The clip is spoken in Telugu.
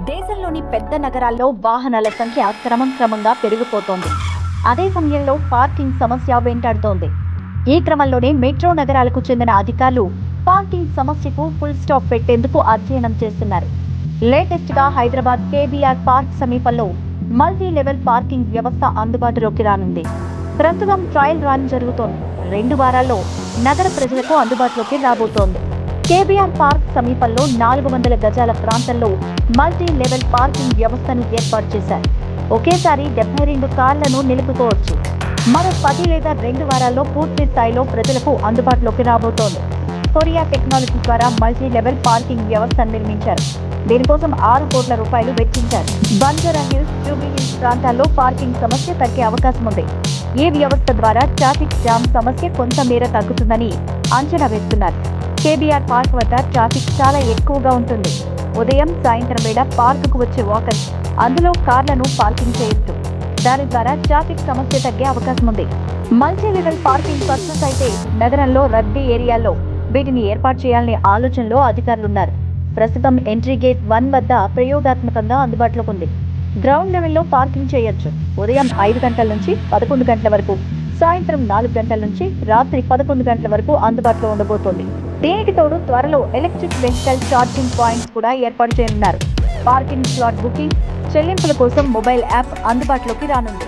దేశంలోని పెద్ద నగరాల్లో వాహనాల సంఖ్య క్రమంగా పెరిగిపోతోంది. అదే సమయంలో పార్కింగ్ సమస్య వెంటాడుతోంది. ఈ క్రమంలోనే మెట్రో నగరాలకు చెందిన అధికారులు పార్కింగ్ సమస్యకు ఫుల్ స్టాప్ పెట్టేందుకు అధ్యయనం చేస్తున్నారు. లేటెస్ట్ గా హైదరాబాద్ కేబీఆర్ పార్క్ సమీపంలో మల్టీ లెవెల్ పార్కింగ్ వ్యవస్థ అందుబాటులోకి రానుంది. ప్రస్తుతం ట్రయల్ రన్ జరుగుతోంది. 2 వారాల్లో నగర ప్రజలకు అందుబాటులోకి రాబోతోంది. కేబీఆర్ పార్క్ సమీపంలో 400 గజాల ప్రాంతంలో మల్టీ లెవెల్ పార్కింగ్ వ్యవస్థను ఏర్పాటు చేశారు. ఒకేసారి 72 కార్లను నిలుపుకోవచ్చు. మరో 10 లేదా 2 వారాల్లో పూర్తి స్థాయిలో ప్రజలకు అందుబాటులోకి రాబోతోంది. కొరియా టెక్నాలజీ ద్వారా మల్టీ లెవెల్ పార్కింగ్ వ్యవస్థను నిర్మించారు. దీనికోసం 6 కోట్ల రూపాయలు వెచ్చించారు. బంజారా హిల్స్, జూబ్లీ హిల్స్ ప్రాంతాల్లో పార్కింగ్ సమస్య తగ్గే అవకాశం ఉంది. ఈ వ్యవస్థ ద్వారా ట్రాఫిక్ జామ్ సమస్య కొంత మేర తగ్గుతుందని అంచనా వేస్తున్నారు. కేబీఆర్ పార్క్ వద్ద ట్రాఫిక్ చాలా ఎక్కువగా ఉంటుంది. ఉదయం, సాయంత్రం వేళ పార్కుకు వచ్చే వాకర్స్ అందులో కార్లను పార్కింగ్ చేయొచ్చు. దాని ద్వారా ట్రాఫిక్ సమస్య తగ్గే అవకాశం ఉంది. మల్టీ లెవెల్ పార్కింగ్ సక్సెస్ అయితే నగరంలో రద్దీ ఏరియాల్లో వీటిని ఏర్పాటు చేయాలనే ఆలోచనలో అధికారులున్నారు. ప్రస్తుతం ఎంట్రీ గేట్ 1 వద్ద ప్రయోగాత్మకంగా అందుబాటులోకి ఉంది. గ్రౌండ్ లెవెల్లో పార్కింగ్ చేయొచ్చు. ఉదయం 5 గంటల నుంచి 11 గంటల వరకు, సాయంత్రం 4 గంటల నుంచి రాత్రి 11 గంటల వరకు అందుబాటులో ఉండబోతోంది. దీనికి తోడు త్వరలో ఎలక్ట్రిక్ వెహికల్ ఛార్జింగ్ పాయింట్స్ కూడా ఏర్పాటు చేయనున్నారు. పార్కింగ్ స్లాట్ బుకింగ్, చెల్లింపుల కోసం మొబైల్ యాప్ అందుబాటులోకి రానుంది.